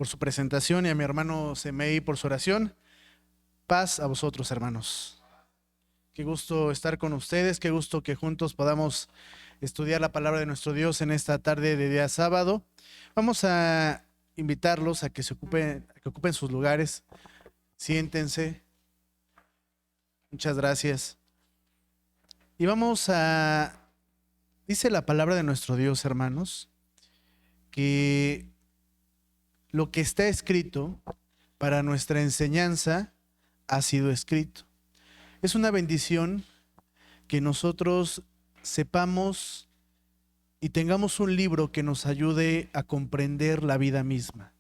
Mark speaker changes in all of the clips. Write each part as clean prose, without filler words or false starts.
Speaker 1: por su presentación y a mi hermano Semei por su oración. Paz a vosotros, hermanos. Qué gusto estar con ustedes, qué gusto que juntos podamos estudiar la palabra de nuestro Dios en esta tarde de día sábado. Vamos a invitarlos a que ocupen sus lugares. Siéntense. Muchas gracias. Y dice la palabra de nuestro Dios, hermanos, que lo que está escrito para nuestra enseñanza ha sido escrito. Es una bendición que nosotros sepamos y tengamos un libro que nos ayude a comprender la vida misma.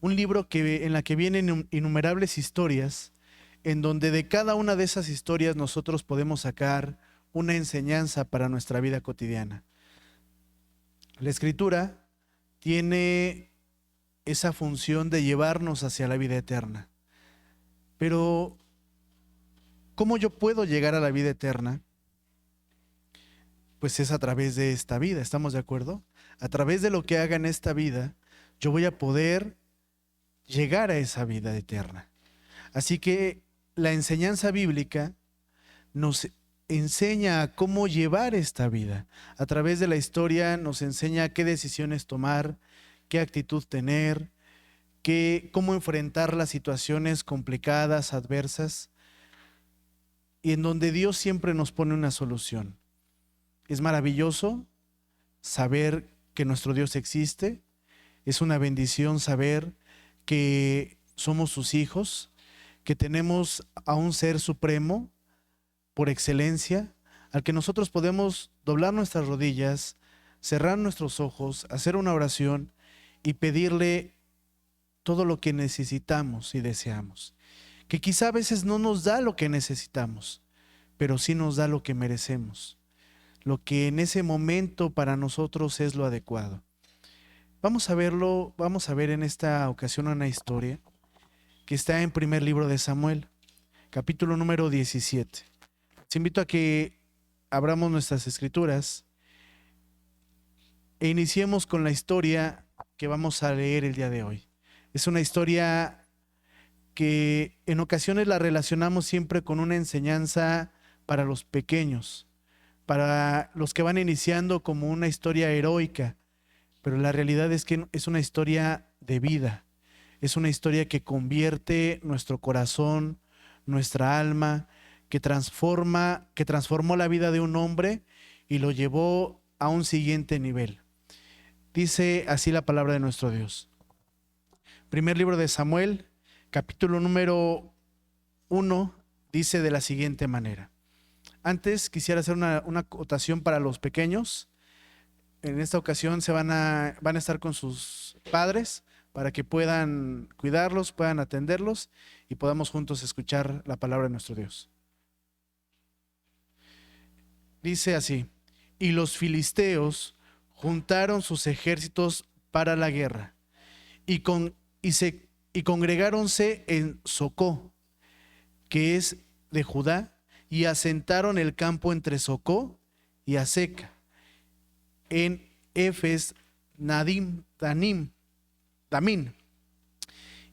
Speaker 1: Un libro en la que vienen innumerables historias, en donde de cada una de esas historias nosotros podemos sacar una enseñanza para nuestra vida cotidiana. La Escritura tiene esa función de llevarnos hacia la vida eterna. Pero, ¿cómo yo puedo llegar a la vida eterna? Pues es a través de esta vida, ¿estamos de acuerdo? A través de lo que haga en esta vida, yo voy a poder llegar a esa vida eterna. Así que la enseñanza bíblica nos enseña a cómo llevar esta vida. A través de la historia nos enseña qué decisiones tomar, qué actitud tener, cómo enfrentar las situaciones complicadas, adversas, y en donde Dios siempre nos pone una solución. Es maravilloso saber que nuestro Dios existe. Es una bendición saber que somos sus hijos, que tenemos a un ser supremo por excelencia, al que nosotros podemos doblar nuestras rodillas, cerrar nuestros ojos, hacer una oración y pedirle todo lo que necesitamos y deseamos. Que quizá a veces no nos da lo que necesitamos, pero sí nos da lo que merecemos, lo que en ese momento para nosotros es lo adecuado. Vamos a ver en esta ocasión una historia que está en primer libro de Samuel, capítulo número 17. Les invito a que abramos nuestras escrituras e iniciemos con la historia que vamos a leer el día de hoy. Es una historia que en ocasiones la relacionamos siempre con una enseñanza para los pequeños, para los que van iniciando como una historia heroica, pero la realidad es que es una historia de vida, es una historia que convierte nuestro corazón, nuestra alma, que transformó la vida de un hombre y lo llevó a un siguiente nivel. Dice así la palabra de nuestro Dios. Primer libro de Samuel, capítulo número 1, dice de la siguiente manera. Antes quisiera hacer una acotación para los pequeños. En esta ocasión van a estar con sus padres para que puedan cuidarlos, puedan atenderlos y podamos juntos escuchar la palabra de nuestro Dios. Dice así: y los filisteos juntaron sus ejércitos para la guerra y congregáronse en Socó, que es de Judá, y asentaron el campo entre Socó y Aseca, en Efes Damín.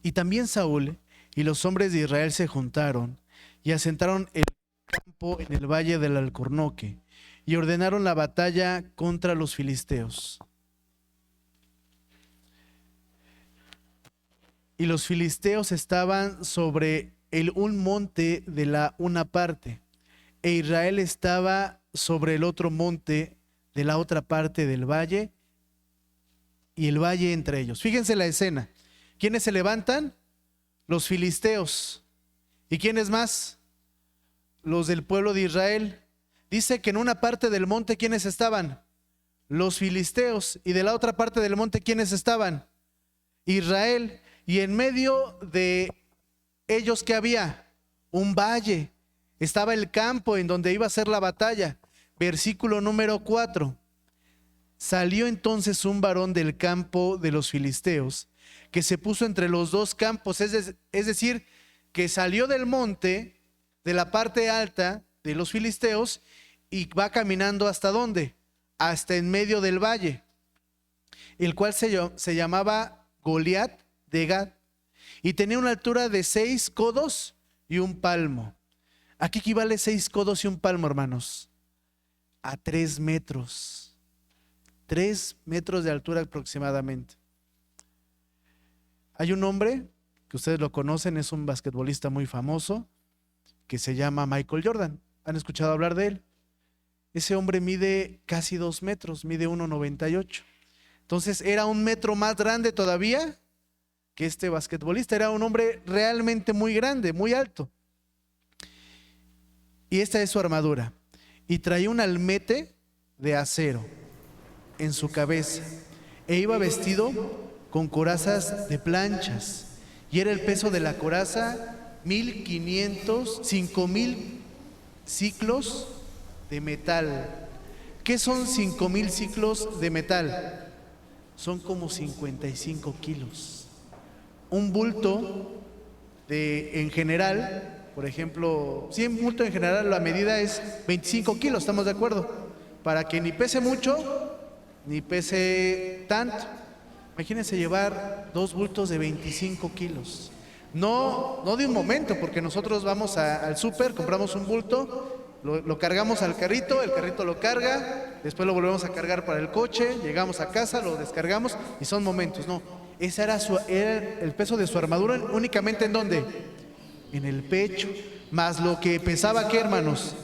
Speaker 1: Y también Saúl y los hombres de Israel se juntaron y asentaron el campo en el valle del Alcornoque y ordenaron la batalla contra los filisteos. Y los filisteos estaban sobre un monte de una parte, e Israel estaba sobre el otro monte de la otra parte del valle, y el valle entre ellos. Fíjense la escena. ¿Quiénes se levantan? Los filisteos. ¿Y quiénes más? Los del pueblo de Israel. Dice que en una parte del monte, ¿quiénes estaban? Los filisteos. Y de la otra parte del monte, ¿quiénes estaban? Israel. Y en medio de ellos, ¿qué había? Un valle. Estaba el campo en donde iba a ser la batalla. Versículo número 4. Salió entonces un varón del campo de los filisteos, que se puso entre los dos campos, es decir, que salió del monte, de la parte alta de los filisteos, y va caminando ¿hasta dónde? Hasta en medio del valle, el cual se llamaba Goliat de Gad, y tenía una altura de 6 codos y un palmo. ¿A qué equivale 6 codos y un palmo, hermanos? A 3 metros. 3 metros de altura aproximadamente. Hay un hombre que ustedes lo conocen, es un basquetbolista muy famoso, que se llama Michael Jordan. ¿Han escuchado hablar de él? Ese hombre mide casi 2 metros, mide 1,98. Entonces era 1 metro más grande todavía que este basquetbolista. Era un hombre realmente muy grande, muy alto. Y esta es su armadura. Y traía un almete de acero en su cabeza. E iba vestido con corazas de planchas. Y era el peso de la coraza 5,000 ciclos de metal. ¿Qué son 5,000 ciclos de metal? Son como 55 kilos. Un bulto en general, por ejemplo, si un bulto en general la medida es 25 kilos, ¿estamos de acuerdo? Para que ni pese mucho, ni pese tanto. Imagínense llevar 2 bultos de 25 kilos. No de un momento, porque nosotros vamos al súper, compramos un bulto, lo cargamos al carrito, el carrito lo carga, después lo volvemos a cargar para el coche, llegamos a casa, lo descargamos y son momentos. No, ese era el peso de su armadura. ¿Únicamente en dónde? En el pecho. Más lo que pesaba, ¿qué, hermanos?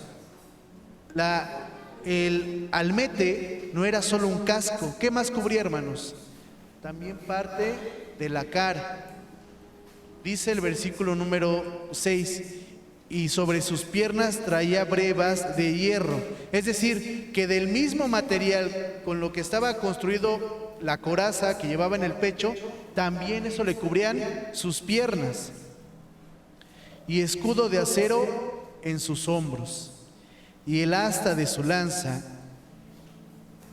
Speaker 1: El almete no era solo un casco. ¿Qué más cubría, hermanos? También parte de la cara. Dice el versículo número 6, y sobre sus piernas traía brevas de hierro. Es decir, que del mismo material con lo que estaba construido la coraza que llevaba en el pecho, también eso le cubrían sus piernas. Y escudo de acero en sus hombros. Y el asta de su lanza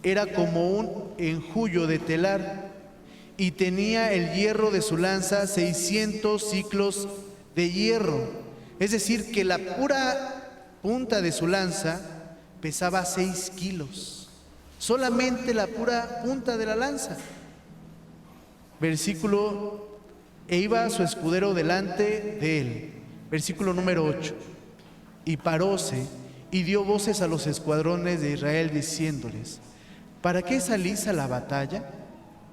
Speaker 1: era como un enjullo de telar. Y tenía el hierro de su lanza 600 ciclos de hierro. Es decir, que la pura punta de su lanza pesaba 6 kilos. Solamente la pura punta de la lanza. Versículo, e iba su escudero delante de él. Versículo número 8. Y paróse y dio voces a los escuadrones de Israel diciéndoles: ¿para qué salís a la batalla?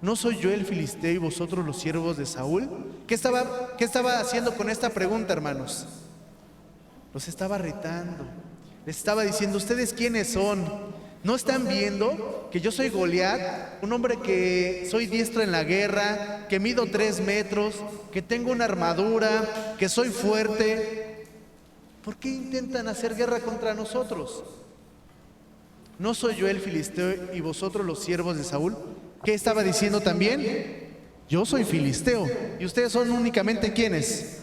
Speaker 1: ¿No soy yo el filisteo y vosotros los siervos de Saúl? ¿Qué estaba haciendo con esta pregunta, hermanos? Los estaba retando. Les estaba diciendo: ¿ustedes quiénes son? ¿No están viendo que yo soy Goliat, un hombre que soy diestro en la guerra, que mido 3 metros, que tengo una armadura, que soy fuerte? ¿Por qué intentan hacer guerra contra nosotros? ¿No soy yo el filisteo y vosotros los siervos de Saúl? ¿Qué estaba diciendo también? Yo soy filisteo. ¿Y ustedes son únicamente quiénes?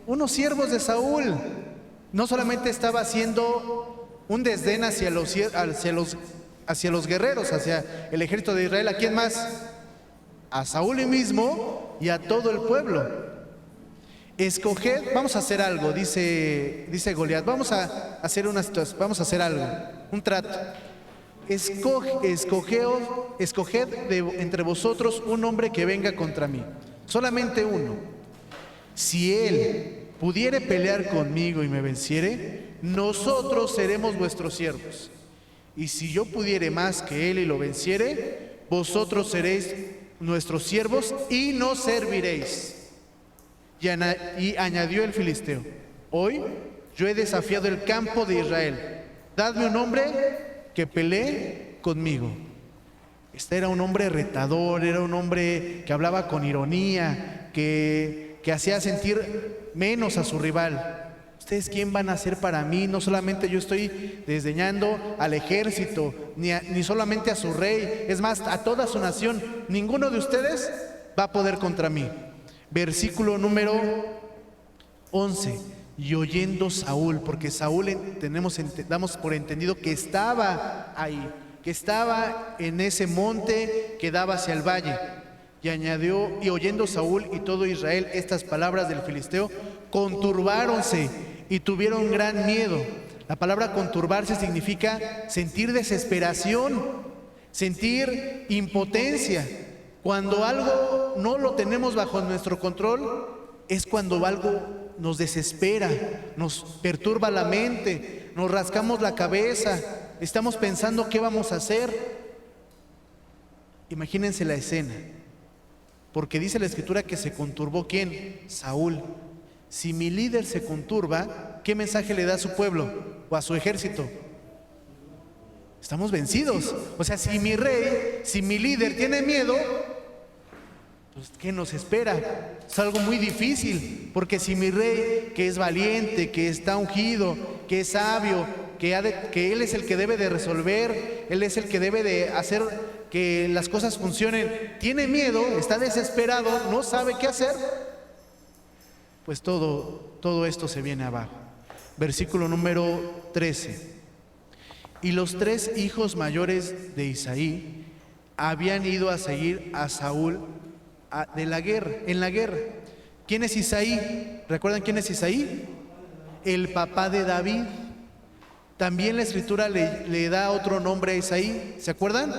Speaker 1: Unos siervos de Saúl. No solamente estaba haciendo un desdén hacia los guerreros, hacia el ejército de Israel. ¿A quién más? A Saúl mismo y a todo el pueblo. Escoged, vamos a hacer algo, dice Goliat. Vamos a hacer una situación, vamos a hacer algo, un trato. Escoged entre vosotros un hombre que venga contra mí, solamente uno. Si él pudiere pelear conmigo y me venciere, nosotros seremos vuestros siervos. Y si yo pudiere más que él y lo venciere, vosotros seréis nuestros siervos y nos serviréis. Y añadió el filisteo: hoy yo he desafiado el campo de Israel. Dadme un hombre que pelee conmigo. Este era un hombre retador, era un hombre que hablaba con ironía, que hacía sentir menos a su rival. ¿Ustedes quién van a ser para mí? No solamente yo estoy desdeñando al ejército, ni solamente a su rey, es más, a toda su nación. Ninguno de ustedes va a poder contra mí. Versículo número 11. Y oyendo Saúl, porque Saúl damos por entendido que estaba ahí, que estaba en ese monte que daba hacia el valle. Y añadió: y oyendo Saúl y todo Israel estas palabras del filisteo, conturbáronse y tuvieron gran miedo. La palabra conturbarse significa sentir desesperación, sentir impotencia. Cuando algo no lo tenemos bajo nuestro control, es cuando algo nos desespera, nos perturba la mente, nos rascamos la cabeza, estamos pensando qué vamos a hacer. Imagínense la escena, porque dice la Escritura que se conturbó ¿quién? Saúl. Si mi líder se conturba, ¿qué mensaje le da a su pueblo o a su ejército? Estamos vencidos. O sea, si mi rey, si mi líder tiene miedo, pues ¿qué nos espera? Es algo muy difícil, porque si mi rey, que es valiente, que está ungido, que es sabio, que él es el que debe de resolver, él es el que debe de hacer que las cosas funcionen, tiene miedo, está desesperado, no sabe qué hacer, pues todo esto se viene abajo. Versículo número 13. Y los 3 hijos mayores de Isaí habían ido a seguir a Saúl en la guerra. ¿Quién es Isaí? ¿Recuerdan quién es Isaí? El papá de David. También la Escritura le da otro nombre a Isaí. ¿Se acuerdan?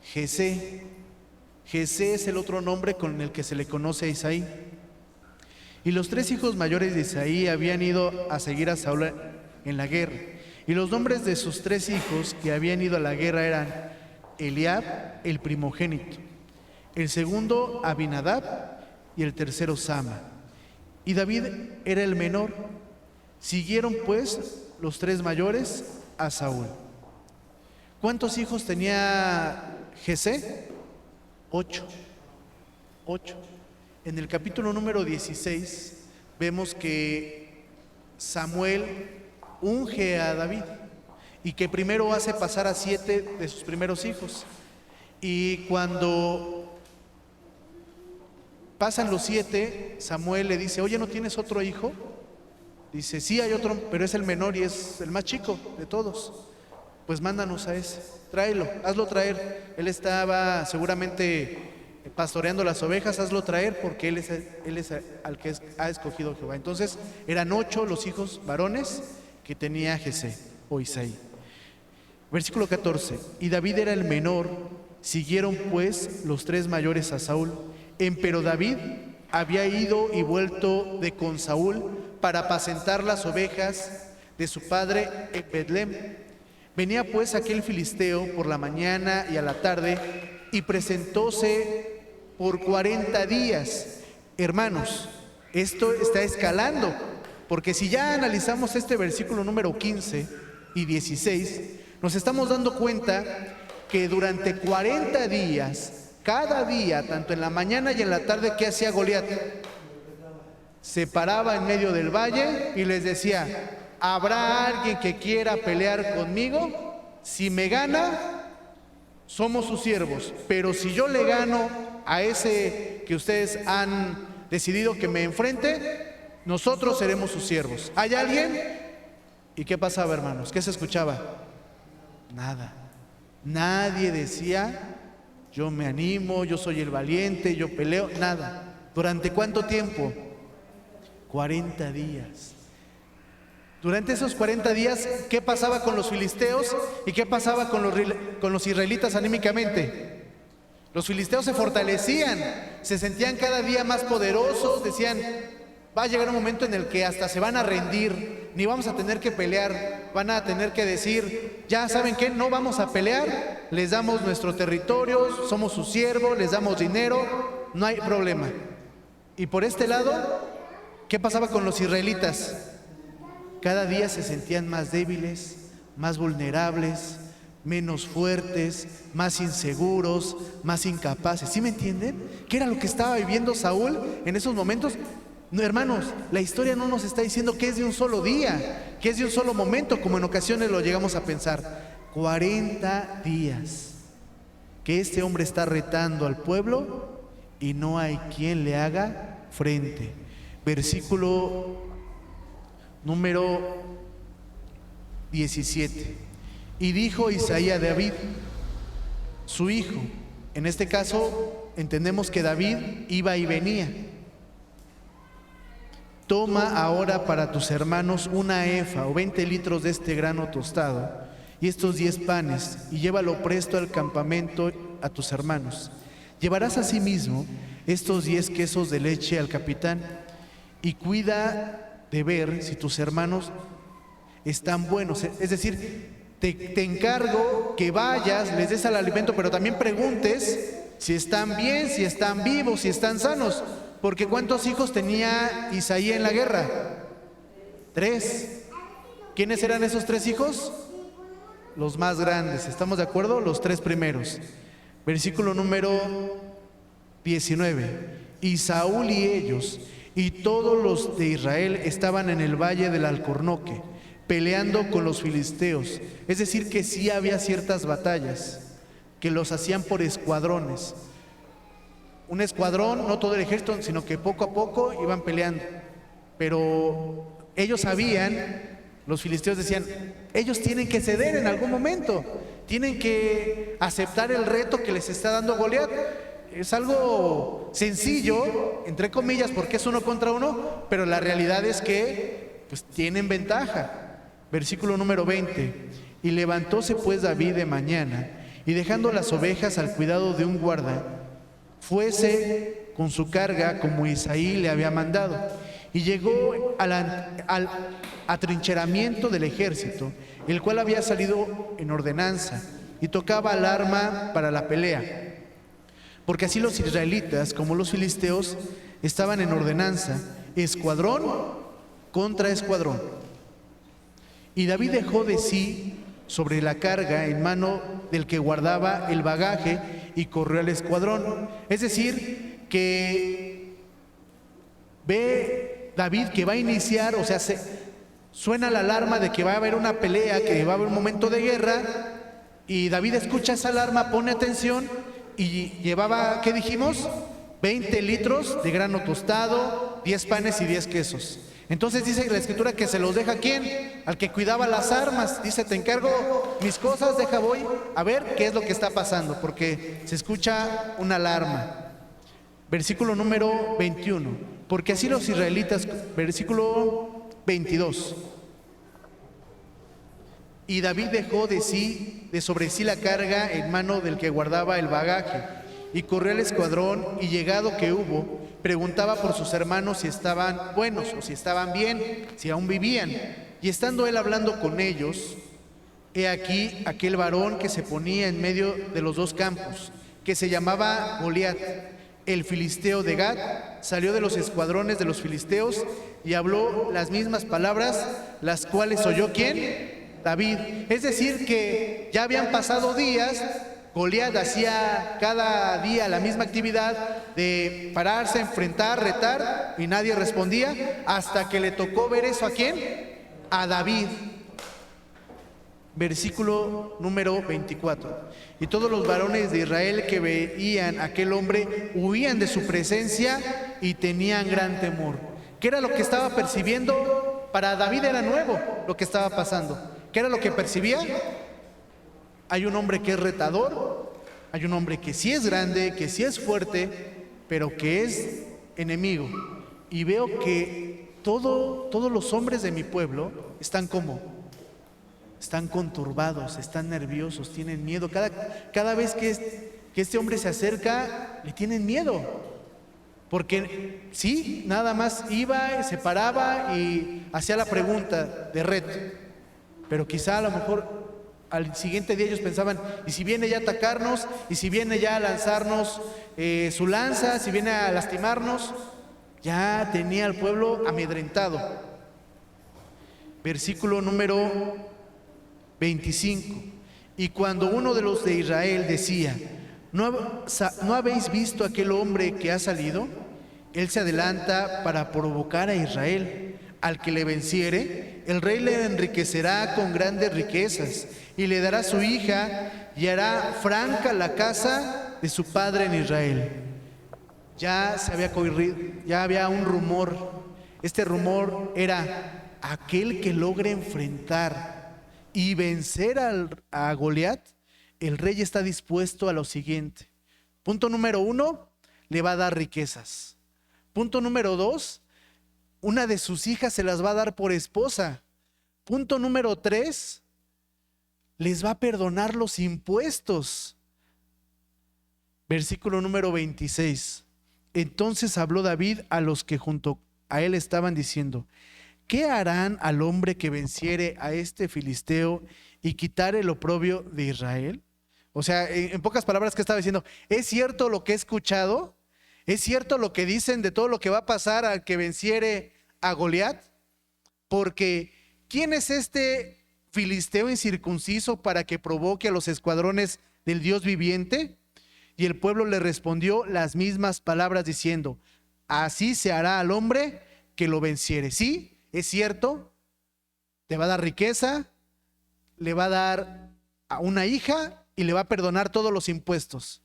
Speaker 1: Jesé. Jesé es el otro nombre con el que se le conoce a Isaí. Y los 3 hijos mayores de Isaí habían ido a seguir a Saúl en la guerra. Y los nombres de sus 3 hijos que habían ido a la guerra eran Eliab, el primogénito, el segundo Abinadab y el tercero Sama. Y David era el menor. Siguieron pues los 3 mayores a Saúl. ¿Cuántos hijos tenía Jesé? 8. En el capítulo número 16 vemos que Samuel unge a David y que primero hace pasar a 7 de sus primeros hijos. Y cuando pasan los 7, Samuel le dice: oye, ¿no tienes otro hijo? Dice: sí, hay otro, pero es el menor y es el más chico de todos. Pues mándanos a ese, tráelo, hazlo traer. Él estaba seguramente pastoreando las ovejas, hazlo traer, porque él es al que ha escogido Jehová. Entonces eran 8 los hijos varones que tenía Jesé o Isaí. Versículo 14. Y David era el menor. Siguieron pues los 3 mayores a Saúl. Empero David había ido y vuelto de con Saúl para apacentar las ovejas de su padre en Betlem. Venía pues aquel filisteo por la mañana y a la tarde y presentóse por 40 días. Hermanos, esto está escalando, porque si ya analizamos este versículo número 15 y 16, nos estamos dando cuenta que durante 40 días, cada día, tanto en la mañana y en la tarde, ¿qué hacía Goliat? Se paraba en medio del valle y les decía: ¿habrá alguien que quiera pelear conmigo? Si me gana, somos sus siervos, pero si yo le gano a ese que ustedes han decidido que me enfrente, nosotros seremos sus siervos. ¿Hay alguien? ¿Y qué pasaba, hermanos? ¿Qué se escuchaba? Nada. Nadie decía: yo me animo, yo soy el valiente, yo peleo. Nada. ¿Durante cuánto tiempo? 40 días. Durante esos 40 días, ¿qué pasaba con los filisteos y qué pasaba con los israelitas anímicamente? Los filisteos se fortalecían, se sentían cada día más poderosos, decían: va a llegar un momento en el que hasta se van a rendir, ni vamos a tener que pelear, van a tener que decir: ya saben qué, no vamos a pelear, les damos nuestro territorio, somos sus siervos, les damos dinero, no hay problema. Y por este lado, ¿qué pasaba con los israelitas? Cada día se sentían más débiles, más vulnerables, menos fuertes, más inseguros, más incapaces. ¿Sí me entienden? ¿Qué era lo que estaba viviendo Saúl en esos momentos? No, hermanos, la historia no nos está diciendo que es de un solo día, que es de un solo momento, como en ocasiones lo llegamos a pensar. 40 días que este hombre está retando al pueblo y no hay quien le haga frente. Versículo número 17. Y dijo Isaí a David, su hijo. En este caso entendemos que David iba y venía. Toma ahora para tus hermanos una efa o 20 litros de este grano tostado y estos 10 panes, y llévalo presto al campamento a tus hermanos. Llevarás asimismo estos 10 quesos de leche al capitán y cuida de ver si tus hermanos están buenos. Es decir, te encargo que vayas, les des el alimento, pero también preguntes si están bien, si están vivos, si están sanos. Porque ¿cuántos hijos tenía Isaí en la guerra? 3. ¿Quiénes eran esos 3 hijos? Los más grandes, ¿estamos de acuerdo? Los 3 primeros. Versículo número 19. Y Saúl y ellos y todos los de Israel estaban en el valle del Alcornoque, peleando con los filisteos. Es decir, que sí había ciertas batallas que los hacían por escuadrones. Un escuadrón, no todo el ejército, sino que poco a poco iban peleando. Pero ellos sabían, los filisteos decían, ellos tienen que ceder en algún momento, tienen que aceptar el reto que les está dando Goliat. Es algo sencillo, entre comillas, porque es 1 contra 1, pero la realidad es que pues, tienen ventaja. Versículo número 20. Y levantóse pues David de mañana, y dejando las ovejas al cuidado de un guarda, fuese con su carga como Isaí le había mandado, y llegó al atrincheramiento del ejército, el cual había salido en ordenanza, y tocaba alarma para la pelea. Porque así los israelitas como los filisteos estaban en ordenanza, escuadrón contra escuadrón. Y David dejó de sí sobre la carga en mano del que guardaba el bagaje y corrió al escuadrón. Es decir, que ve David que va a iniciar, o sea, suena la alarma de que va a haber una pelea, que va a haber un momento de guerra, y David escucha esa alarma, pone atención, y llevaba, ¿qué dijimos? 20 litros de grano tostado, 10 panes y 10 quesos. Entonces dice la escritura que se los deja ¿a quién? Al que cuidaba las armas. Dice, te encargo mis cosas, deja voy a ver qué es lo que está pasando, porque se escucha una alarma. Versículo número 21. Porque así los israelitas, versículo 22. Y David dejó de sobre sí la carga en mano del que guardaba el bagaje, y corrió al escuadrón, y llegado que hubo, preguntaba por sus hermanos si estaban buenos o si estaban bien, si aún vivían. Y estando él hablando con ellos, he aquí aquel varón que se ponía en medio de los 2 campos, que se llamaba Goliat, el filisteo de Gat, salió de los escuadrones de los filisteos y habló las mismas palabras, las cuales oyó ¿quién? David. Es decir, que ya habían pasado días. Goliat hacía cada día la misma actividad de pararse, enfrentar, retar, y nadie respondía, hasta que le tocó ver eso ¿a quién? A David. Versículo número 24. Y todos los varones de Israel que veían a aquel hombre huían de su presencia y tenían gran temor. ¿Qué era lo que estaba percibiendo? Para David era nuevo lo que estaba pasando. ¿Qué era lo que percibía? Hay un hombre que es retador, hay un hombre que sí es grande, que sí es fuerte, pero que es enemigo. Y veo que todos los hombres de mi pueblo están como, están conturbados, están nerviosos, tienen miedo. Cada vez que este hombre se acerca, le tienen miedo. Porque sí, nada más iba, se paraba y hacía la pregunta de reto. Pero quizá a lo mejor al siguiente día ellos pensaban, ¿y si viene ya a atacarnos? ¿Y si viene ya a lanzarnos su lanza? ¿Si viene a lastimarnos? Ya tenía al pueblo amedrentado. Versículo número 25. Y cuando uno de los de Israel decía, ¿no habéis visto aquel hombre que ha salido? Él se adelanta para provocar a Israel. Al que le venciere, el rey le enriquecerá con grandes riquezas, y le dará su hija, y hará franca la casa de su padre en Israel. Ya se había corrido, ya había un rumor. Este rumor era: aquel que logre enfrentar y vencer a Goliat, el rey está dispuesto a lo siguiente. Punto número 1, le va a dar riquezas. Punto número 2, una de sus hijas se las va a dar por esposa. Punto número 3, les va a perdonar los impuestos. Versículo número 26. Entonces habló David a los que junto a él estaban diciendo: ¿qué harán al hombre que venciere a este filisteo y quitare el oprobio de Israel? O sea, en pocas palabras, ¿qué estaba diciendo? ¿Es cierto lo que he escuchado? ¿Es cierto lo que dicen de todo lo que va a pasar al que venciere a Goliat? Porque ¿quién es este filisteo incircunciso para que provoque a los escuadrones del Dios viviente? Y el pueblo le respondió las mismas palabras diciendo: así se hará al hombre que lo venciere. Sí, es cierto, te va a dar riqueza, le va a dar a una hija y le va a perdonar todos los impuestos.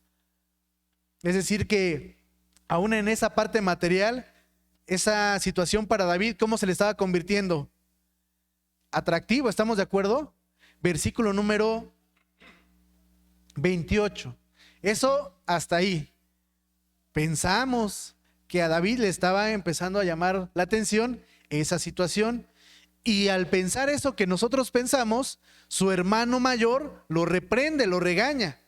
Speaker 1: Es decir que aún en esa parte material, esa situación para David, ¿cómo se le estaba convirtiendo? Atractivo, ¿estamos de acuerdo? Versículo número 28. Eso hasta ahí. Pensamos que a David le estaba empezando a llamar la atención esa situación, y al pensar eso que nosotros pensamos, su hermano mayor lo reprende, lo regaña.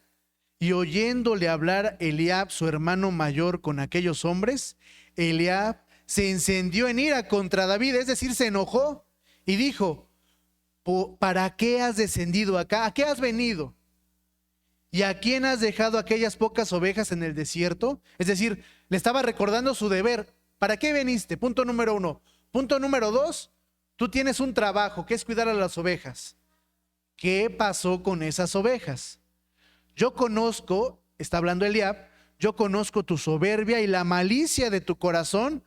Speaker 1: Y oyéndole hablar Eliab, su hermano mayor, con aquellos hombres, Eliab se encendió en ira contra David, es decir, se enojó y dijo: ¿para qué has descendido acá? ¿A qué has venido? ¿Y a quién has dejado aquellas pocas ovejas en el desierto? Es decir, le estaba recordando su deber. ¿Para qué veniste? Punto número 1. Punto número 2, tú tienes un trabajo, que es cuidar a las ovejas. ¿Qué pasó con esas ovejas? Yo conozco, está hablando Eliab, yo conozco tu soberbia y la malicia de tu corazón,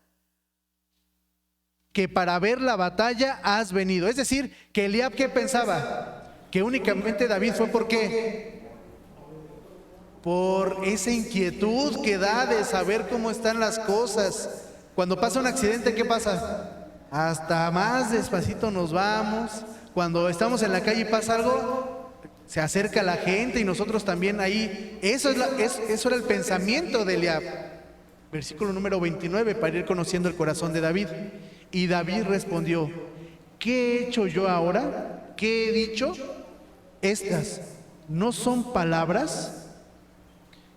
Speaker 1: que para ver la batalla has venido. Es decir, que Eliab, ¿qué pensaba? Que únicamente David fue ¿por qué? Por esa inquietud que da de saber cómo están las cosas. Cuando pasa un accidente, ¿qué pasa? Hasta más despacito nos vamos. Cuando estamos en la calle y pasa algo, se acerca la gente y nosotros también ahí. Eso era el pensamiento de Eliab. Versículo número 29, para ir conociendo el corazón de David. Y David respondió: ¿qué he hecho yo ahora? ¿Qué he dicho? Estas no son palabras.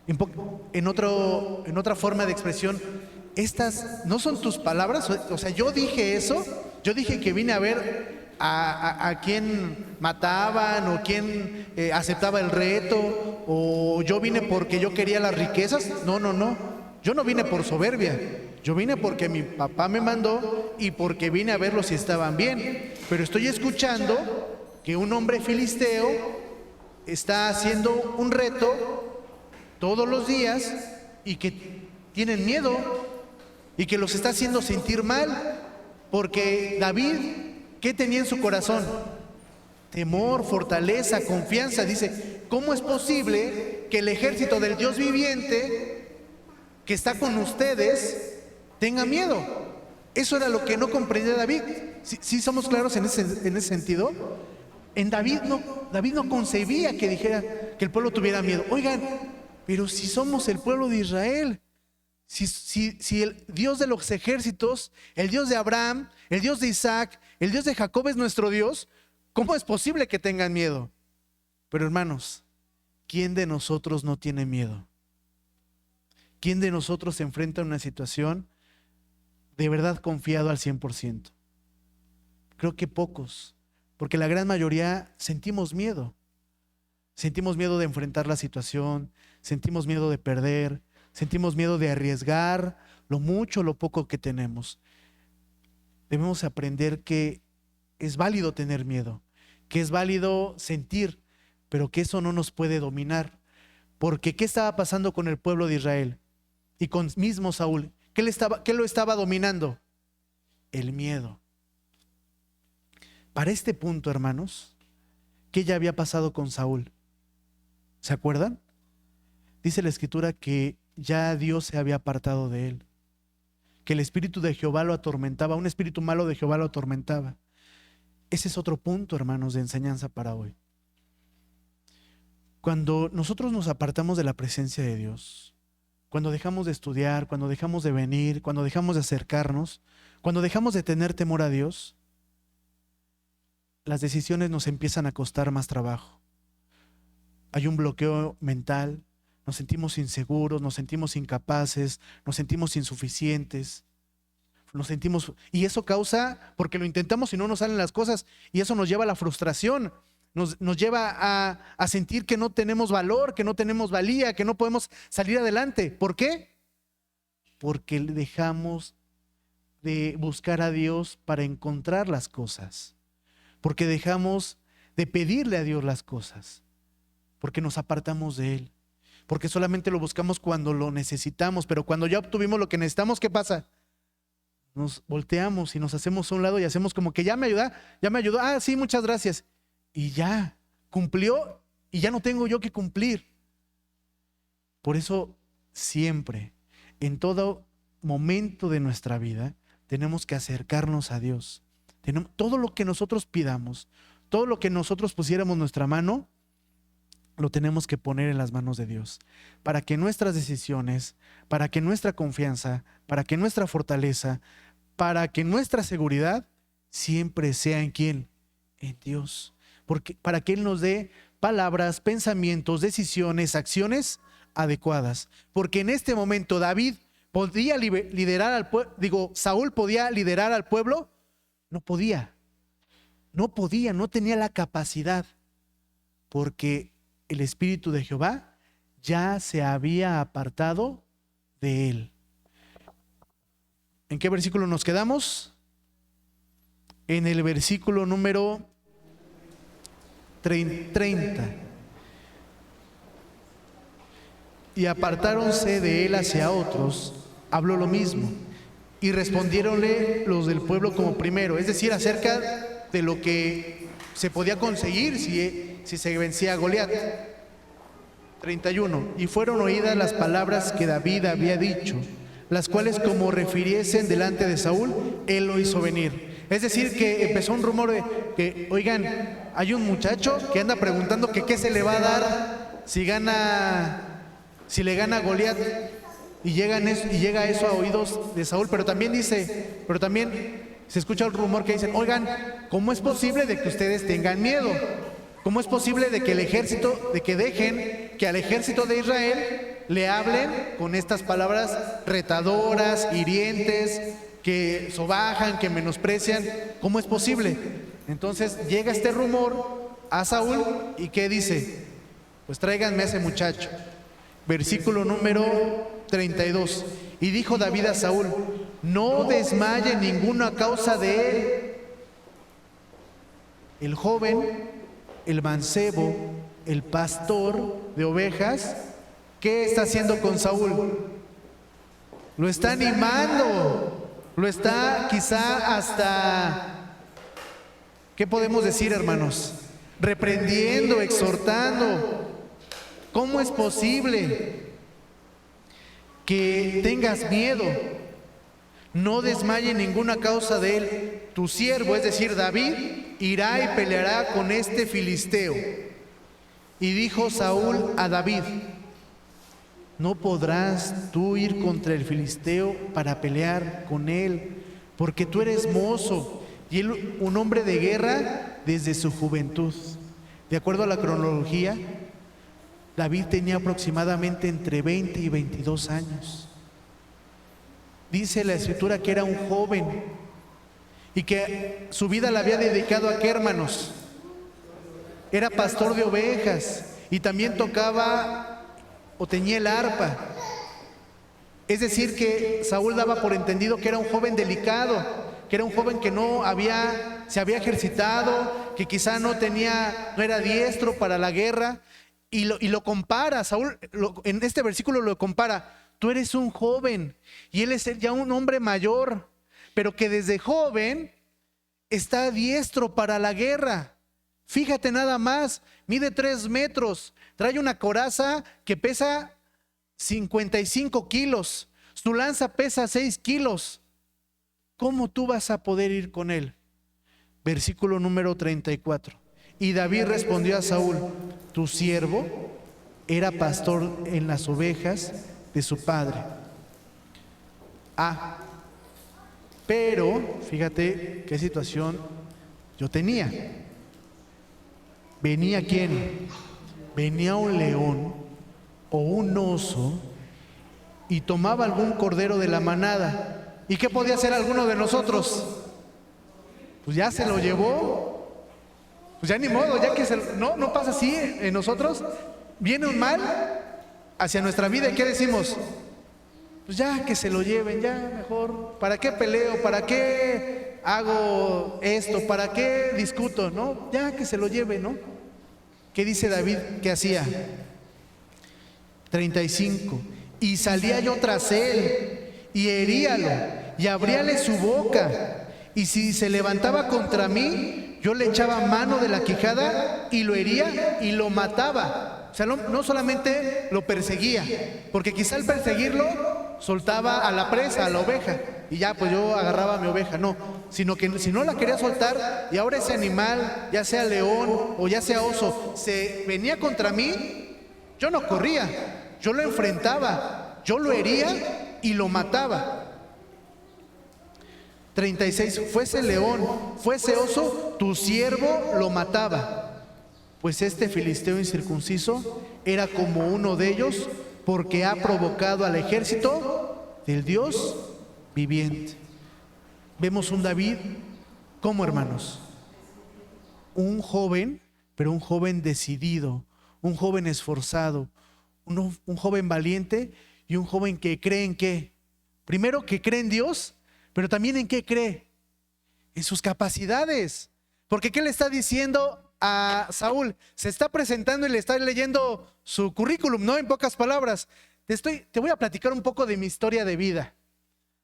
Speaker 1: En otra forma de expresión, estas no son tus palabras. O sea, yo dije eso, yo dije que vine a ver a quién mataban o quién aceptaba el reto, o yo vine porque yo quería las riquezas. No, yo no vine por soberbia, yo vine porque mi papá me mandó y porque vine a verlos si estaban bien. Pero estoy escuchando que un hombre filisteo está haciendo un reto todos los días y que tienen miedo y que los está haciendo sentir mal, porque David, ¿qué tenía en su corazón? Temor, fortaleza, confianza. Dice: ¿cómo es posible que el ejército del Dios viviente que está con ustedes tenga miedo? Eso era lo que no comprendía David. ¿Sí somos claros en ese sentido? En David no concebía que dijera que el pueblo tuviera miedo. Oigan, pero si somos el pueblo de Israel, si el Dios de los ejércitos, el Dios de Abraham, el Dios de Isaac, el Dios de Jacob es nuestro Dios, ¿cómo es posible que tengan miedo? Pero hermanos, ¿quién de nosotros no tiene miedo? ¿Quién de nosotros se enfrenta a una situación de verdad confiado al 100%? Creo que pocos, porque la gran mayoría sentimos miedo. Sentimos miedo de enfrentar la situación, sentimos miedo de perder, sentimos miedo de arriesgar lo mucho o lo poco que tenemos. Debemos aprender que es válido tener miedo, que es válido sentir, pero que eso no nos puede dominar. Porque ¿qué estaba pasando con el pueblo de Israel? Y con mismo Saúl, ¿qué lo estaba dominando? El miedo. Para este punto, hermanos, ¿qué ya había pasado con Saúl? ¿Se acuerdan? Dice la escritura que ya Dios se había apartado de él, que el espíritu de Jehová lo atormentaba, un espíritu malo de Jehová lo atormentaba. Ese es otro punto, hermanos, de enseñanza para hoy. Cuando nosotros nos apartamos de la presencia de Dios, cuando dejamos de estudiar, cuando dejamos de venir, cuando dejamos de acercarnos, cuando dejamos de tener temor a Dios, las decisiones nos empiezan a costar más trabajo. Hay un bloqueo mental, Nos sentimos inseguros, nos sentimos incapaces, nos sentimos insuficientes, y eso causa, porque lo intentamos y no nos salen las cosas, y eso nos lleva a la frustración, nos lleva a sentir que no tenemos valor, que no tenemos valía, que no podemos salir adelante. ¿Por qué? Porque dejamos de buscar a Dios para encontrar las cosas, porque dejamos de pedirle a Dios las cosas, porque nos apartamos de Él, porque solamente lo buscamos cuando lo necesitamos, pero cuando ya obtuvimos lo que necesitamos, ¿qué pasa? Nos volteamos y nos hacemos a un lado y hacemos como que ya me ayudó, ah, sí, muchas gracias, y ya, cumplió y ya no tengo yo que cumplir. Por eso siempre, en todo momento de nuestra vida, tenemos que acercarnos a Dios. Todo lo que nosotros pidamos, todo lo que nosotros pusiéramos nuestra mano, lo tenemos que poner en las manos de Dios, para que nuestras decisiones, para que nuestra confianza, para que nuestra fortaleza, para que nuestra seguridad siempre sea ¿en quién? En Dios. Para que Él nos dé palabras, pensamientos, decisiones, acciones adecuadas. Porque en este momento David podía liderar al pueblo, Saúl podía liderar al pueblo, no podía, no tenía la capacidad, porque el Espíritu de Jehová ya se había apartado de él. ¿En qué versículo nos quedamos? En el versículo número 30. Y apartáronse de él hacia otros, habló lo mismo, y respondiéronle los del pueblo como primero, es decir, acerca de lo que se podía conseguir si se vencía a Goliat. 31. Y fueron oídas las palabras que David había dicho, las cuales como refiriesen delante de Saúl, él lo hizo venir. Es decir, que empezó un rumor de que, oigan, hay un muchacho que anda preguntando que qué se le va a dar si le gana a Goliat, y llega eso a oídos de Saúl. Pero también se escucha el rumor que dicen, oigan, ¿cómo es posible de que ustedes tengan miedo? ¿Cómo es posible de que dejen que al ejército de Israel le hablen con estas palabras retadoras, hirientes, que sobajan, que menosprecian? ¿Cómo es posible? Entonces llega este rumor a Saúl, y ¿qué dice? Pues tráiganme a ese muchacho. Versículo número 32. Y dijo David a Saúl, no desmaye ninguna causa de él. El joven, el mancebo, el pastor de ovejas, ¿qué está haciendo con Saúl? Lo está animando, lo está quizá hasta, ¿qué podemos decir, hermanos? Reprendiendo, exhortando. ¿Cómo es posible que tengas miedo? No desmaye ninguna causa de él. Tu siervo, es decir, David, irá y peleará con este filisteo. Y dijo Saúl a David, no podrás tú ir contra el filisteo para pelear con él, porque tú eres mozo y él un hombre de guerra desde su juventud. De acuerdo a la cronología, David tenía aproximadamente entre 20 y 22 años. Dice la escritura que era un joven y que su vida la había dedicado a ¿qué, hermanos? Era pastor de ovejas y también tocaba o tenía el arpa. Es decir, que Saúl daba por entendido que era un joven delicado, que era un joven que se había ejercitado, que quizá no era diestro para la guerra. Y lo compara, Saúl en este versículo lo compara. Tú eres un joven y él es ya un hombre mayor, pero que desde joven está diestro para la guerra. Fíjate nada más, mide 3 metros, trae una coraza que pesa 55 kilos, su lanza pesa 6 kilos. ¿Cómo tú vas a poder ir con él? Versículo número 34. Y David respondió a Saúl, tu siervo era pastor en las ovejas de su padre. Pero, fíjate qué situación yo tenía. ¿Venía quién? Venía un león o un oso y tomaba algún cordero de la manada. ¿Y qué podía hacer alguno de nosotros? Pues ya se lo llevó. Pues ya ni modo, ya que no pasa así en nosotros. Viene un mal hacia nuestra vida, ¿y qué decimos? Pues ya que se lo lleven, ya mejor. ¿Para qué peleo? ¿Para qué hago esto? ¿Para qué discuto? ¿No? Ya que se lo lleven, ¿no? ¿Qué dice David que hacía? 35. Y salía yo tras él y heríalo y abríale su boca, y si se levantaba contra mí, yo le echaba mano de la quijada y lo hería y lo mataba. O sea, no solamente lo perseguía, porque quizá al perseguirlo soltaba a la presa, a la oveja, y ya pues yo agarraba a mi oveja. No, sino que si no la quería soltar, y ahora ese animal, ya sea león o ya sea oso, se venía contra mí, yo no corría, yo lo enfrentaba, yo lo hería y lo mataba. 36. Fuese león, fuese oso, tu siervo lo mataba. Pues este filisteo incircunciso era como uno de ellos, porque ha provocado al ejército del Dios viviente. Vemos un David, ¿cómo, hermanos? Un joven, pero un joven decidido, un joven esforzado, un joven valiente y un joven que cree en qué. Primero, que cree en Dios, pero también en qué cree. En sus capacidades. Porque ¿qué le está diciendo a Saúl? Se está presentando y le está leyendo su currículum, ¿no? En pocas palabras. Te voy a platicar un poco de mi historia de vida,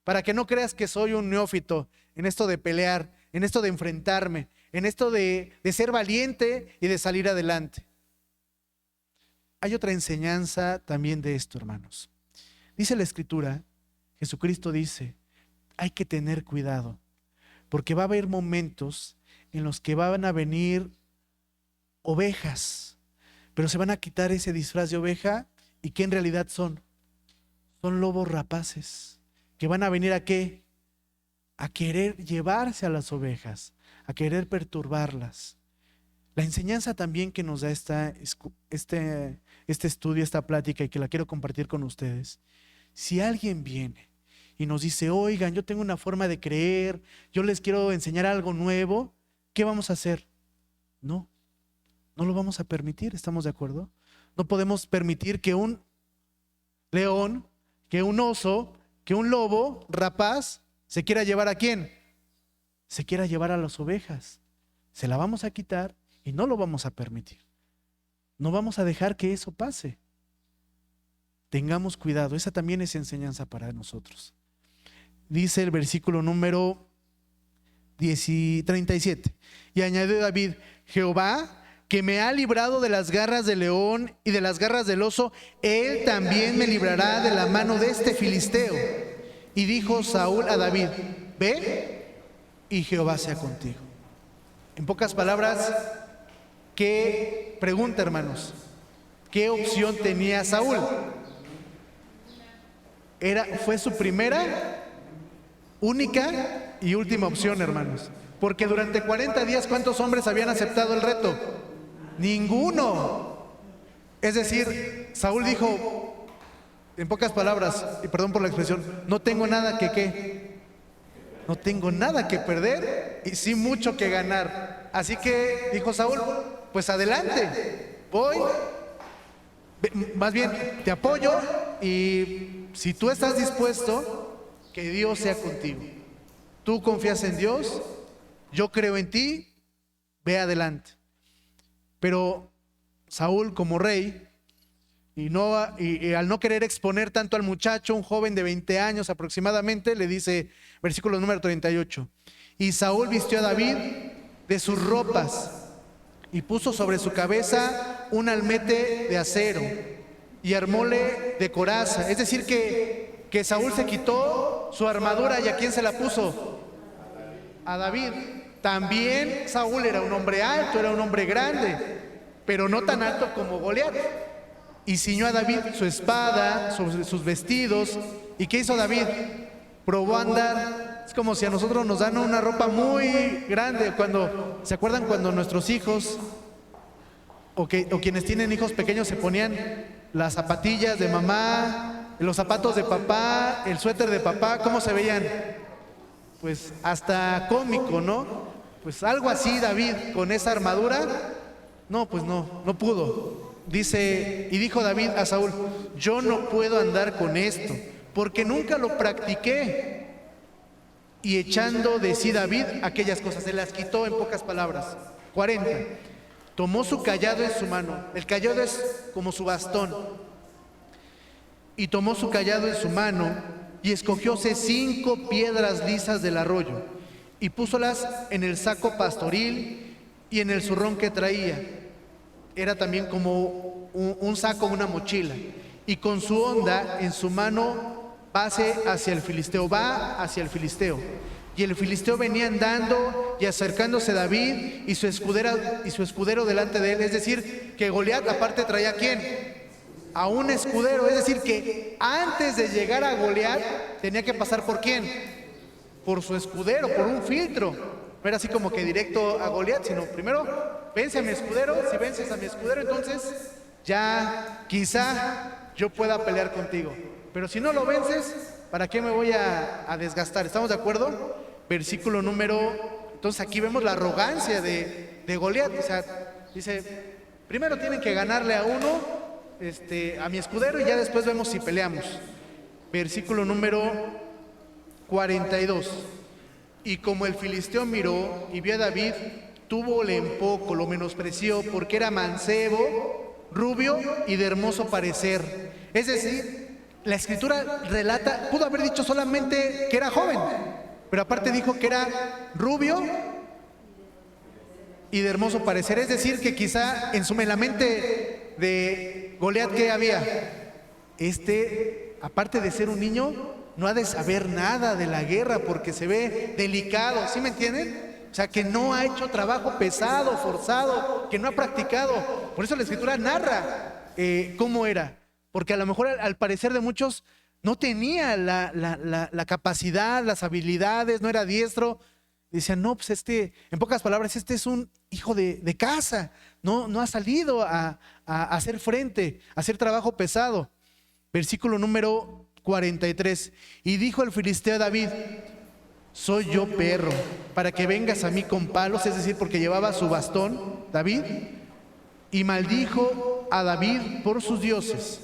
Speaker 1: para que no creas que soy un neófito en esto de pelear, en esto de enfrentarme, en esto de ser valiente y de salir adelante. Hay otra enseñanza también de esto, hermanos. Dice la Escritura, Jesucristo dice, hay que tener cuidado, porque va a haber momentos en los que van a venir ovejas, pero se van a quitar ese disfraz de oveja. ¿Y qué en realidad son? Son lobos rapaces, que van a venir ¿a qué? A querer llevarse a las ovejas, a querer perturbarlas. La enseñanza también que nos da este estudio, esta plática, y que la quiero compartir con ustedes. Si alguien viene y nos dice, oigan, yo tengo una forma de creer, yo les quiero enseñar algo nuevo, ¿qué vamos a hacer? No lo vamos a permitir, ¿estamos de acuerdo? No podemos permitir que un león, que un oso, que un lobo rapaz se quiera llevar ¿a quién? Se quiera llevar a las ovejas. Se la vamos a quitar y no lo vamos a permitir. No vamos a dejar que eso pase. Tengamos cuidado, esa también es enseñanza para nosotros. Dice el versículo número 37. Y añadió David, Jehová, que me ha librado de las garras del león y de las garras del oso, él también me librará de la mano de este filisteo. Y dijo Saúl a David, ve y Jehová sea contigo. En pocas palabras, ¿qué pregunta, hermanos? ¿Qué opción tenía Saúl? Fue su primera, única y última opción, hermanos. Porque durante 40 días, ¿cuántos hombres habían aceptado el reto? Ninguno. Es decir, Saúl dijo, en pocas palabras, y perdón por la expresión, no tengo nada no tengo nada que perder y sí mucho que ganar. Así que dijo Saúl, pues adelante, voy, más bien te apoyo, y si tú estás dispuesto, que Dios sea contigo. Tú confías en Dios, yo creo en ti, ve adelante. Pero Saúl, como rey, y al no querer exponer tanto al muchacho, un joven de 20 años aproximadamente, le dice, versículo número 38, y Saúl vistió a David de sus ropas y puso sobre su cabeza un almete de acero y armóle de coraza. Es decir que Saúl se quitó su armadura, ¿y a quién se la puso? A David. También Saúl era un hombre alto, era un hombre grande, pero no tan alto como Goliat. Y ciñó a David su espada, sus vestidos. ¿Y qué hizo David? Probó a andar. Es como si a nosotros nos dan una ropa muy grande. ¿Se acuerdan cuando nuestros hijos o quienes tienen hijos pequeños se ponían las zapatillas de mamá, los zapatos de papá, el suéter de papá, ¿cómo se veían? Pues hasta cómico, ¿no? Pues algo así David con esa armadura, no, pues no pudo. Dice, y dijo David a Saúl, yo no puedo andar con esto, porque nunca lo practiqué. Y echando de sí David aquellas cosas, se las quitó en pocas palabras. 40. Tomó su cayado en su mano, el cayado es como su bastón, y tomó su cayado en su mano y escogióse 5 piedras lisas del arroyo y púsolas en el saco pastoril y en el zurrón que traía. Era también como un saco, una mochila, y con su honda en su mano va hacia el filisteo. Y el filisteo venía andando y acercándose a David y su escudero delante de él. Es decir, que Goliat aparte traía ¿a quién? A un escudero. Es decir, que antes de llegar a Goliat tenía que pasar ¿por quién? Por su escudero, por un filtro. No era así como que directo a Goliat, sino primero vence a mi escudero. Si vences a mi escudero, entonces ya quizá yo pueda pelear contigo. Pero si no lo vences, ¿para qué me voy a desgastar? ¿Estamos de acuerdo? Versículo número... Entonces aquí vemos la arrogancia de Goliat. O sea, dice, primero tienen que ganarle a uno, a mi escudero, y ya después vemos si peleamos. Versículo número 42. Y como el filisteo miró y vio a David, túvole en poco, lo menospreció, porque era mancebo, rubio y de hermoso parecer. Es decir, la escritura relata, pudo haber dicho solamente que era joven, pero aparte dijo que era rubio y de hermoso parecer. Es decir, que quizá en la mente de Goliat, ¿qué había? Aparte de ser un niño, no ha de saber nada de la guerra porque se ve delicado, ¿sí me entienden? O sea, que no ha hecho trabajo pesado, forzado, que no ha practicado. Por eso la escritura narra cómo era. Porque a lo mejor al parecer de muchos no tenía la capacidad, las habilidades, no era diestro. Decían, no, pues en pocas palabras, es un hijo de casa. No ha salido a hacer frente, a hacer trabajo pesado. Versículo número 43. Y dijo el filisteo a David, soy yo perro, para que vengas a mí con palos, es decir, porque llevaba su bastón, David, y maldijo a David por sus dioses.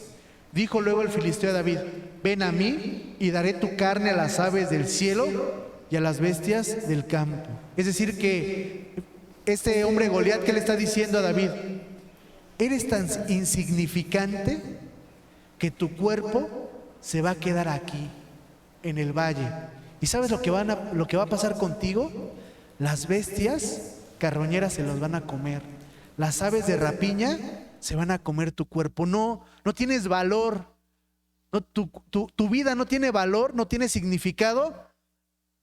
Speaker 1: Dijo luego el filisteo a David, ven a mí y daré tu carne a las aves del cielo y a las bestias del campo. Es decir que este hombre Goliat, ¿qué le está diciendo a David? Eres tan insignificante que tu cuerpo se va a quedar aquí, en el valle. ¿Y sabes lo que va a pasar contigo? Las bestias carroñeras se los van a comer. Las aves de rapiña se van a comer tu cuerpo. No tienes valor. No, tu vida no tiene valor, no tiene significado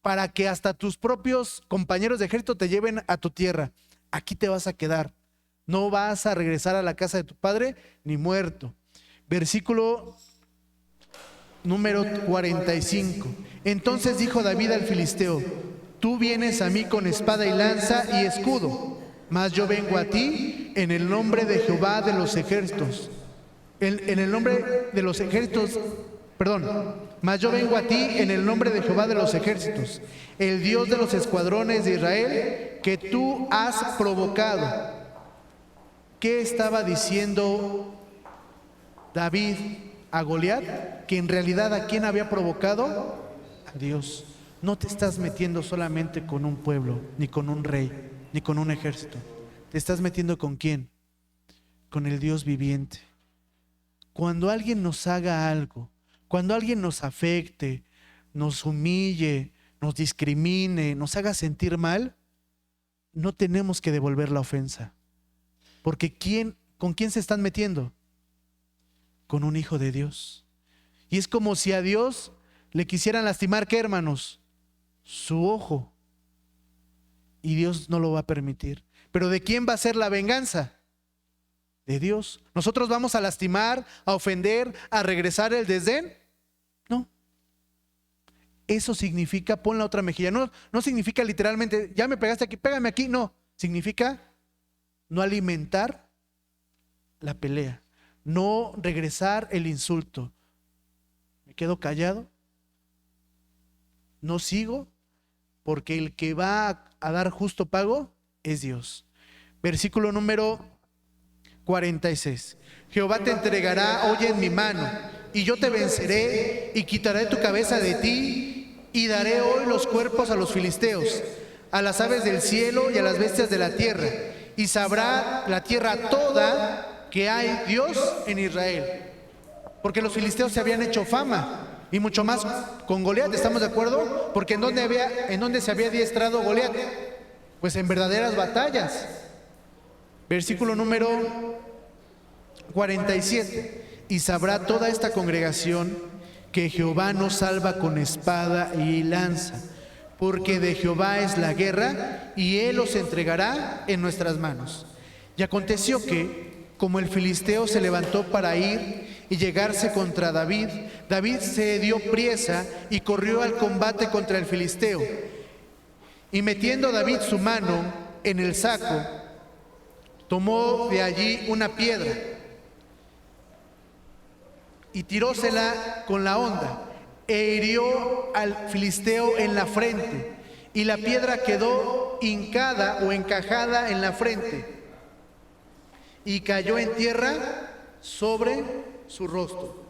Speaker 1: para que hasta tus propios compañeros de ejército te lleven a tu tierra. Aquí te vas a quedar. No vas a regresar a la casa de tu padre ni muerto. Versículo número 45. Entonces dijo David al filisteo, tú vienes a mí con espada y lanza y escudo, mas yo vengo a ti en el nombre de Jehová de los ejércitos. En el nombre de los ejércitos, mas yo vengo a ti en el nombre de Jehová de los ejércitos, el Dios de los escuadrones de Israel, que tú has provocado. ¿Qué estaba diciendo David a Goliat? Que en realidad ¿a quién había provocado? A Dios. No te estás metiendo solamente con un pueblo, ni con un rey, ni con un ejército. ¿Te estás metiendo con quién? Con el Dios viviente. Cuando alguien nos haga algo, cuando alguien nos afecte, nos humille, nos discrimine, nos haga sentir mal, no tenemos que devolver la ofensa. Porque ¿con quién se están metiendo? Con un hijo de Dios. Y es como si a Dios le quisieran lastimar, ¿qué, hermanos? Su ojo. Y Dios no lo va a permitir. ¿Pero de quién va a ser la venganza? De Dios. ¿Nosotros vamos a lastimar, a ofender, a regresar el desdén? No. Eso significa, pon la otra mejilla. No significa literalmente, ya me pegaste aquí, pégame aquí. No. Significa no alimentar la pelea. no regresar el insulto. ¿Me quedo callado? ¿No sigo? Porque el que va a dar justo pago es Dios. Versículo número 46. Jehová te entregará hoy en mi mano, y yo te venceré y quitaré tu cabeza de ti, y daré hoy los cuerpos a los filisteos, a las aves del cielo y a las bestias de la tierra, y sabrá la tierra toda que hay Dios en Israel. Porque los filisteos se habían hecho fama, y mucho más con Goliat, ¿estamos de acuerdo? Porque ¿en dónde se había adiestrado Goliat? Pues en verdaderas batallas. Versículo número 47. Y sabrá toda esta congregación que Jehová nos salva con espada y lanza, porque de Jehová es la guerra, y él los entregará en nuestras manos. Y aconteció que, como el filisteo se levantó para ir y llegarse contra David, David se dio priesa y corrió al combate contra el filisteo. Y metiendo David su mano en el saco, tomó de allí una piedra y tirósela con la honda, e hirió al filisteo en la frente, y la piedra quedó hincada o encajada en la frente, y cayó en tierra sobre su rostro.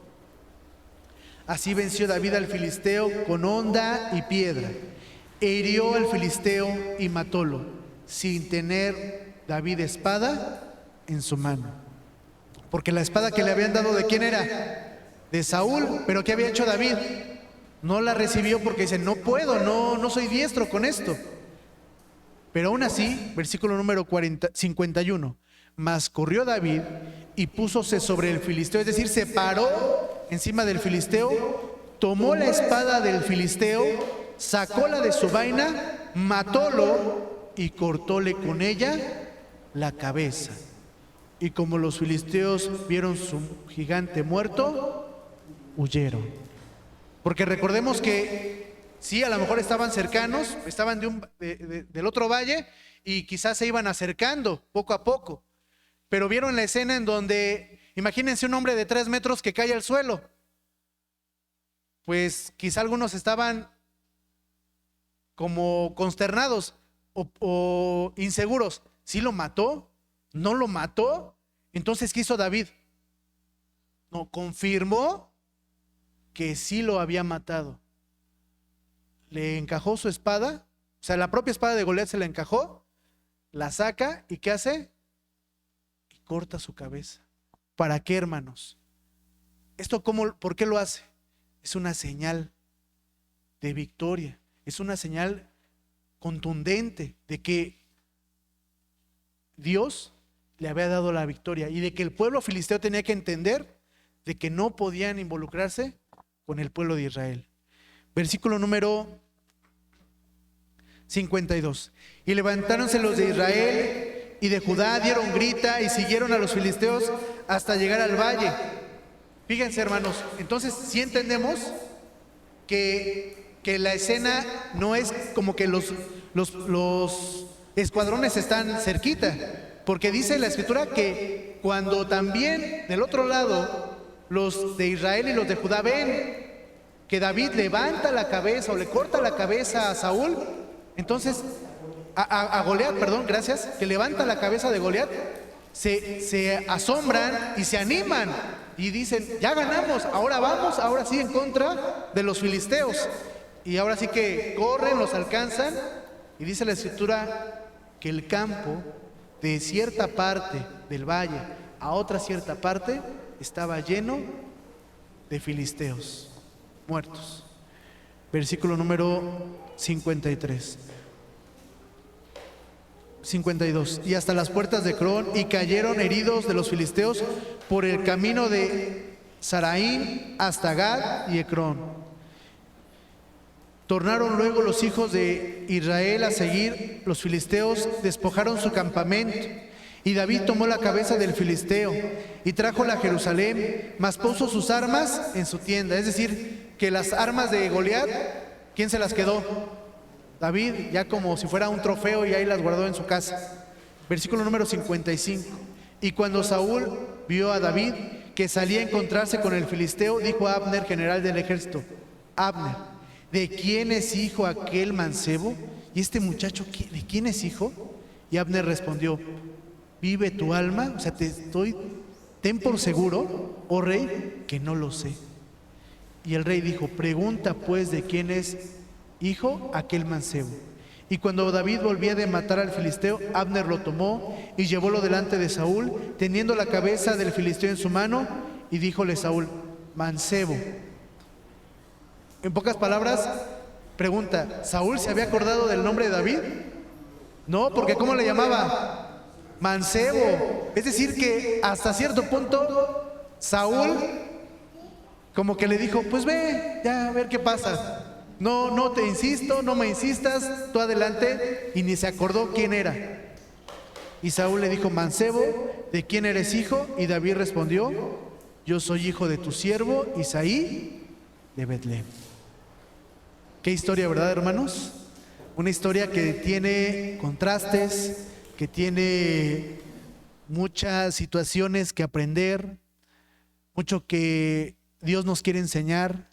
Speaker 1: Así venció David al filisteo con honda y piedra, e hirió al filisteo y matólo, sin tener David espada en su mano. Porque la espada que le habían dado, ¿de quién era? De Saúl. Pero ¿qué había hecho David? No la recibió porque dice, no puedo, no soy diestro con esto. Pero aún así, versículo número 51, mas corrió David y púsose sobre el filisteo, es decir, se paró encima del filisteo, tomó la espada del filisteo, sacóla de su vaina, matólo y cortóle con ella la cabeza. Y como los filisteos vieron su gigante muerto, huyeron. Porque recordemos que sí, a lo mejor estaban cercanos, estaban del otro valle, y quizás se iban acercando poco a poco. Pero vieron la escena en donde, imagínense un hombre de 3 metros que cae al suelo. Pues quizá algunos estaban como consternados o inseguros. ¿Sí lo mató? ¿No lo mató? Entonces, ¿qué hizo David? No, confirmó que sí lo había matado. Le encajó su espada, o sea, la propia espada de Goliat se la encajó, la saca, ¿y qué hace? Y corta su cabeza. ¿Para qué, hermanos? ¿Por qué lo hace? Es una señal de victoria, es una señal contundente de que Dios le había dado la victoria y de que el pueblo filisteo tenía que entender de que no podían involucrarse con el pueblo de Israel. Versículo número 52. Y levantáronse los de Israel y de Judá, dieron grita y siguieron a los filisteos hasta llegar al valle. Fíjense, hermanos, entonces sí entendemos que la escena no es como que los escuadrones están cerquita, porque dice la escritura que cuando también del otro lado los de Israel y los de Judá ven que David levanta la cabeza o le corta la cabeza a Saúl, entonces a Goliat, perdón, gracias, que levanta la cabeza de Goliat, se asombran y se animan y dicen, ya ganamos, ahora vamos, ahora sí en contra de los filisteos. Y ahora sí que corren, los alcanzan, y dice la escritura que el campo de cierta parte del valle a otra cierta parte estaba lleno de filisteos muertos. Versículo número 52. Y hasta las puertas de Crón, y cayeron heridos de los filisteos por el camino de Saraín hasta Gad y Ecrón. Tornaron luego los hijos de Israel a seguir los filisteos, despojaron su campamento, y David tomó la cabeza del filisteo y trájola a Jerusalén, mas puso sus armas en su tienda. Es decir, que las armas de Goliat, ¿quién se las quedó? David, ya como si fuera un trofeo, y ahí las guardó en su casa. Versículo número 55. Y cuando Saúl vio a David, que salía a encontrarse con el filisteo, dijo a Abner, general del ejército: Abner, ¿de quién es hijo aquel mancebo? ¿Y este muchacho de quién es hijo? Y Abner respondió: vive tu alma, o sea, ten por seguro, oh rey, que no lo sé. Y el rey dijo: pregunta pues de quién es hijo aquel mancebo. Y cuando David volvía de matar al filisteo, Abner lo tomó y llevólo delante de Saúl, teniendo la cabeza del filisteo en su mano, y díjole Saúl: mancebo. En pocas palabras, pregunta: ¿Saúl se había acordado del nombre de David? No, porque ¿cómo le llamaba? Mancebo. Es decir que hasta cierto punto Saúl como que le dijo: pues ve, ya a ver qué pasa. No te insisto, no me insistas, tú adelante. Y ni se acordó quién era. Y Saúl le dijo: mancebo, ¿de quién eres hijo? Y David respondió: yo soy hijo de tu siervo Isaí de Betlem. Qué historia, ¿verdad, hermanos? Una historia que tiene contrastes, que tiene muchas situaciones que aprender, mucho que Dios nos quiere enseñar,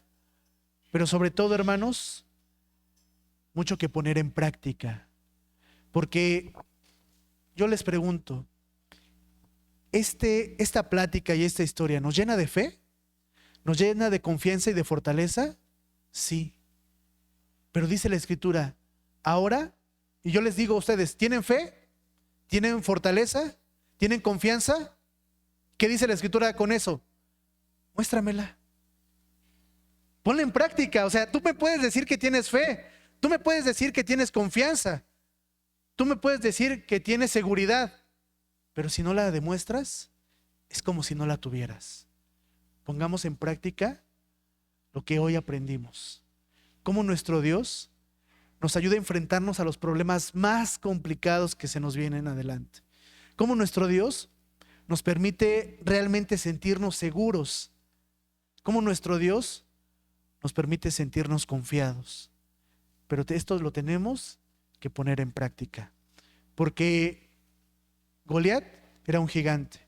Speaker 1: pero sobre todo, hermanos, mucho que poner en práctica. Porque yo les pregunto, esta plática y esta historia ¿nos llena de fe? ¿Nos llena de confianza y de fortaleza? Sí. Pero dice la Escritura, ahora, y yo les digo a ustedes, ¿tienen fe? ¿Tienen fortaleza? ¿Tienen confianza? ¿Qué dice la Escritura con eso? Muéstramela. Ponla en práctica. O sea, tú me puedes decir que tienes fe, tú me puedes decir que tienes confianza, tú me puedes decir que tienes seguridad, pero si no la demuestras, es como si no la tuvieras. Pongamos en práctica lo que hoy aprendimos. Cómo nuestro Dios nos ayuda a enfrentarnos a los problemas más complicados que se nos vienen adelante. Cómo nuestro Dios nos permite realmente sentirnos seguros. Cómo nuestro Dios nos permite sentirnos confiados. Pero esto lo tenemos que poner en práctica. Porque Goliat era un gigante.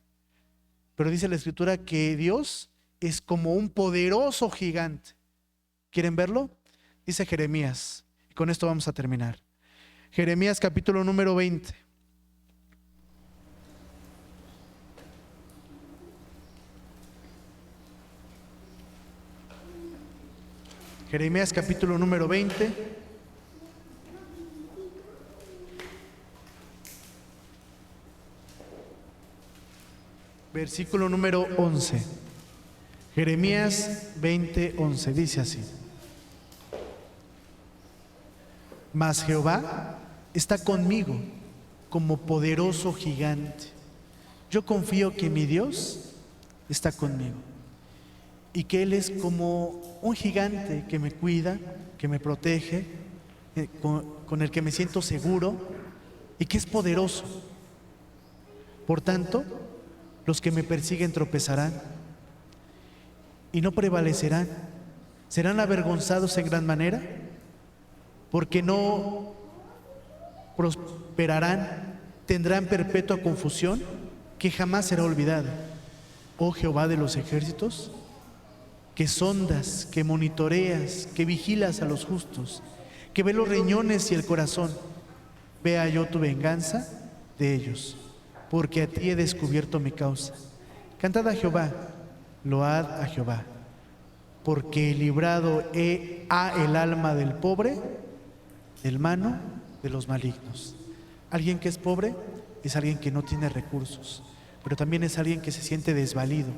Speaker 1: Pero dice la Escritura que Dios es como un poderoso gigante. ¿Quieren verlo? Dice Jeremías. Y con esto vamos a terminar. Jeremías capítulo número 20. Jeremías capítulo número 20. Versículo número 11. Jeremías 20, 11. Dice así: mas Jehová está conmigo como poderoso gigante. Yo confío que mi Dios está conmigo y que Él es como un gigante que me cuida, que me protege, con el que me siento seguro y que es poderoso. Por tanto, los que me persiguen tropezarán y no prevalecerán. Serán avergonzados en gran manera, porque no prosperarán. Tendrán perpetua confusión que jamás será olvidada. Oh Jehová de los ejércitos, que sondas, que monitoreas, que vigilas a los justos, que ve los riñones y el corazón, vea yo tu venganza de ellos, porque a ti he descubierto mi causa. Cantad a Jehová, load a Jehová, porque librado ha el alma del pobre del mano de los malignos. Alguien que es pobre es alguien que no tiene recursos, pero también es alguien que se siente desvalido,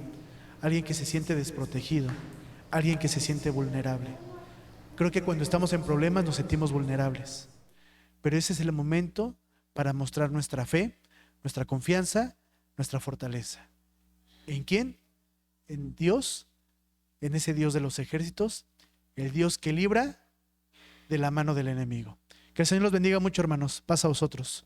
Speaker 1: alguien que se siente desprotegido, alguien que se siente vulnerable. Creo que cuando estamos en problemas nos sentimos vulnerables, pero ese es el momento para mostrar nuestra fe, nuestra confianza, nuestra fortaleza. ¿En quién? En Dios, en ese Dios de los ejércitos, el Dios que libra de la mano del enemigo. Que el Señor los bendiga mucho, hermanos. Paz a vosotros.